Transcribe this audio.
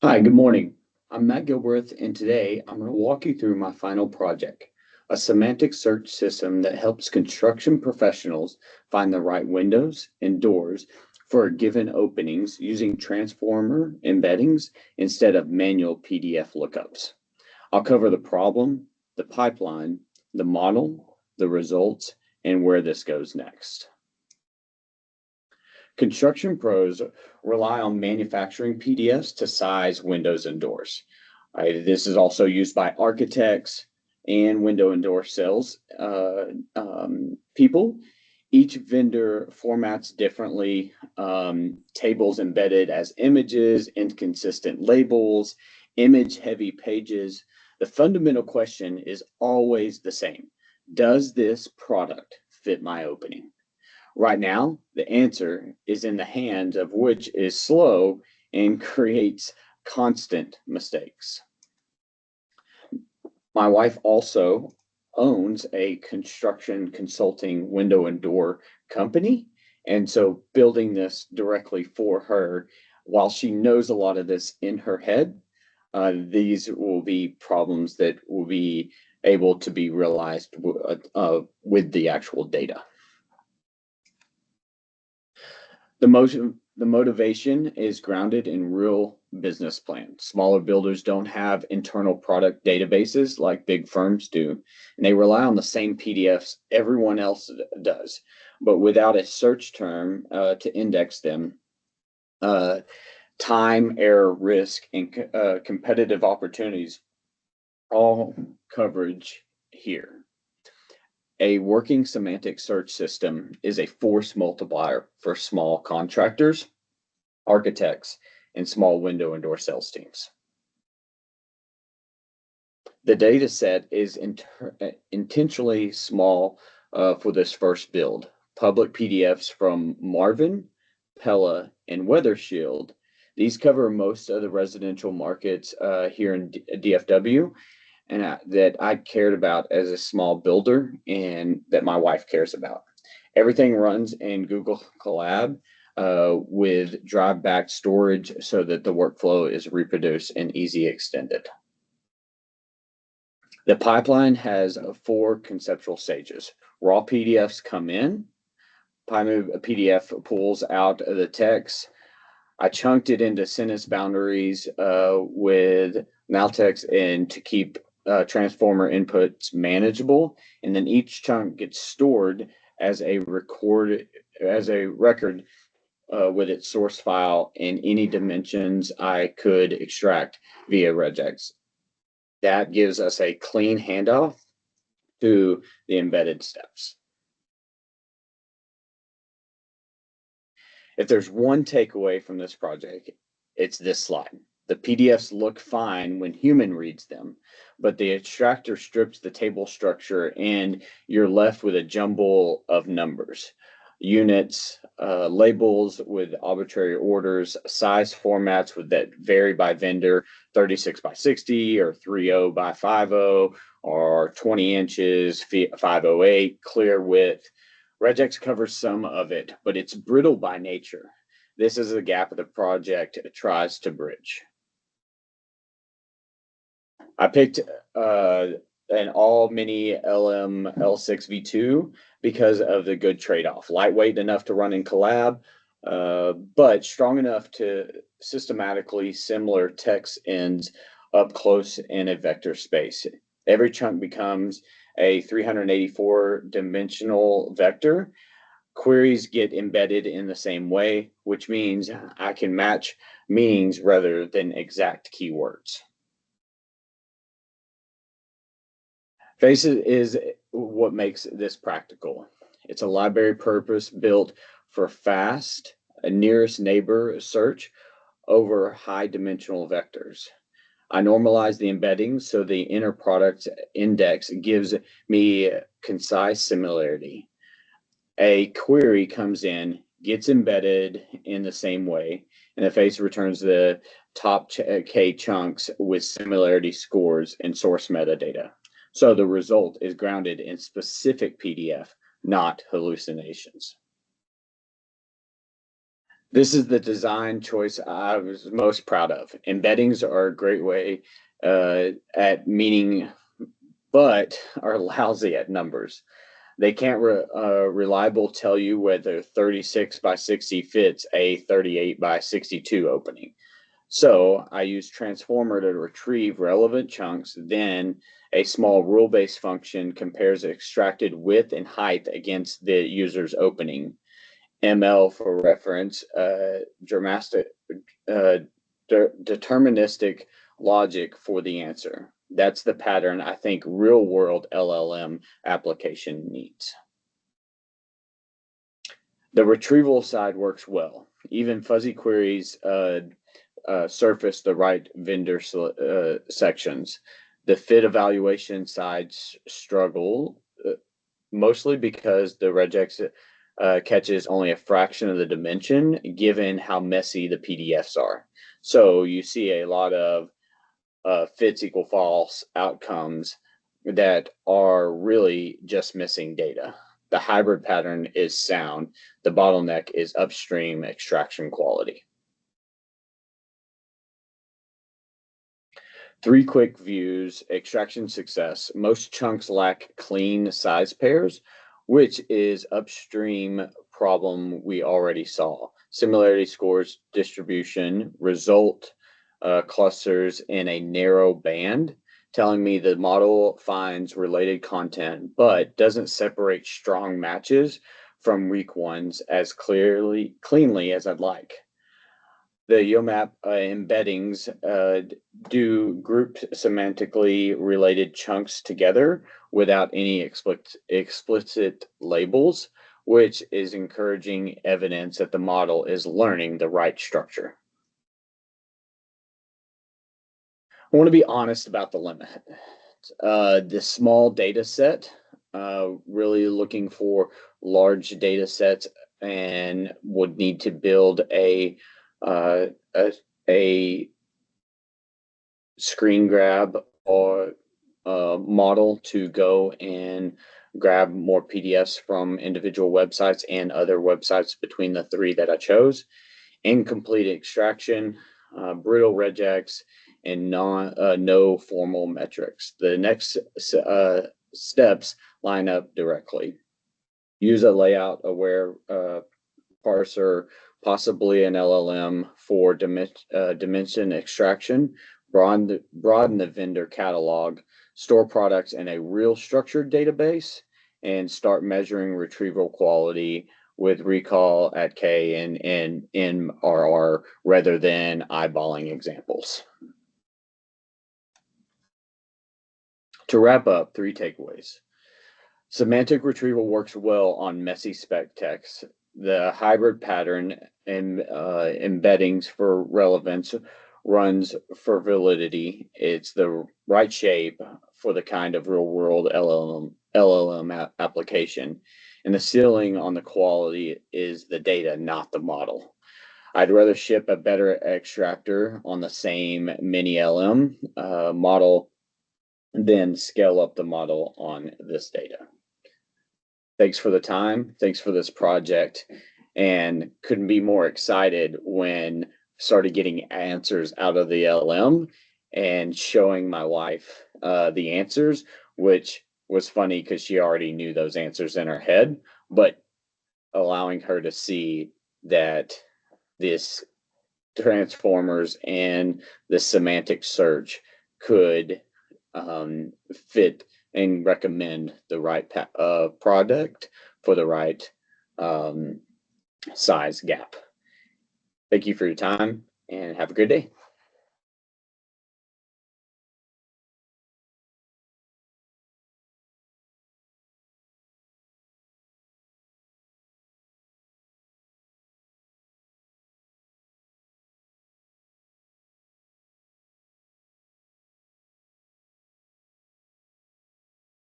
Hi, good morning. I'm Mack Gilbreath, and today I'm going to walk you through my final project, a semantic search system that helps construction professionals find the right windows and doors for given openings using transformer embeddings instead of manual PDF lookups. I'll cover the problem, the pipeline, the model, the results, and where this goes next. Construction pros rely on manufacturing PDFs to size windows and doors. This is also used by architects and window and door sales people. Each vendor formats differently, tables embedded as images, inconsistent labels, image heavy pages. The fundamental question is always the same. Does this product fit my opening? Right now, the answer is in the hands of which is slow and creates constant mistakes. My wife also owns a construction consulting window and door company. And so building this directly for her, while she knows a lot of this in her head, these will be problems that will be able to be realized with the actual data. The motivation is grounded in real business plan. Smaller builders don't have internal product databases like big firms do, and they rely on the same PDFs everyone else does, but without a search term to index them. Time, error, risk, and competitive opportunities, all coverage here. A working semantic search system is a force multiplier for small contractors, architects, and small window and door sales teams. The data set is intentionally small for this first build. Public PDFs from Marvin, Pella, and Weather Shield. These cover most of the residential markets here in DFW, and that I cared about as a small builder and that my wife cares about. Everything runs in Google Colab with drive back storage so that the workflow is reproduced and easy extended. The pipeline has 4 conceptual stages. Raw PDFs come in, PDF pulls out the text. I chunked it into sentence boundaries with Maltex and to keep transformer inputs manageable, and then each chunk gets stored as a record record with its source file and any dimensions I could extract via regex. That gives us a clean handoff to the embedded steps. If there's one takeaway from this project, it's this slide. The PDFs look fine when human reads them, but the extractor strips the table structure and you're left with a jumble of numbers, units, labels with arbitrary orders, size formats that vary by vendor, 36 by 60 or 30 by 50 or 20 inches, 508, clear width. Regex covers some of it, but it's brittle by nature. This is a gap the project tries to bridge. I picked an all mini LM L6 V2 because of the good trade-off. Lightweight enough to run in collab, but strong enough to systematically similar text ends up close in a vector space. Every chunk becomes a 384 dimensional vector. Queries get embedded in the same way, which means I can match meanings rather than exact keywords. Faces is what makes this practical. It's a library purpose built for fast, nearest neighbor search over high dimensional vectors. I normalize the embeddings so the inner product index gives me concise similarity. A query comes in, gets embedded in the same way, and the face returns the top K chunks with similarity scores and source metadata. So the result is grounded in specific PDF, not hallucinations. This is the design choice I was most proud of. Embeddings are a great way at meaning, but are lousy at numbers. They can't reliable tell you whether 36 by 60 fits a 38 by 62 opening. So I use transformer to retrieve relevant chunks. Then a small rule-based function compares extracted width and height against the user's opening. ML for reference, uh, deterministic logic for the answer. That's the pattern I think real world LLM application needs. The retrieval side works well. Even fuzzy queries surface the right vendor sections. The fit evaluation sides struggle mostly because the regex catches only a fraction of the dimension given how messy the PDFs are. So you see a lot of fits equal false outcomes that are really just missing data. The hybrid pattern is sound. The bottleneck is upstream extraction quality. 3 quick views, extraction success. Most chunks lack clean size pairs, which is upstream problem we already saw. Similarity scores distribution, result clusters in a narrow band, telling me the model finds related content, but doesn't separate strong matches from weak ones as cleanly as I'd like. The YOMAP embeddings do group semantically related chunks together without any explicit labels, which is encouraging evidence that the model is learning the right structure. I want to be honest about the limit. The small data set, really looking for large data sets and would need to build a uh, a screen grab or model to go and grab more PDFs from individual websites and other websites between the 3 that I chose. Incomplete extraction, brittle regex, and no formal metrics. The next steps line up directly. Use a layout aware parser, possibly an LLM for dimension extraction, broaden the vendor catalog, store products in a real structured database, and start measuring retrieval quality with recall at K and MRR rather than eyeballing examples. To wrap up, 3 takeaways. Semantic retrieval works well on messy spec text. The hybrid pattern and embeddings for relevance runs for validity. It's the right shape for the kind of real world LLM application. And the ceiling on the quality is the data, not the model. I'd rather ship a better extractor on the same mini LM model than scale up the model on this data. Thanks for the time. Thanks for this project. And couldn't be more excited when started getting answers out of the LM and showing my wife the answers, which was funny because she already knew those answers in her head, but allowing her to see that this transformers and the semantic search could fit and recommend the right product for the right size gap. Thank you for your time and have a good day.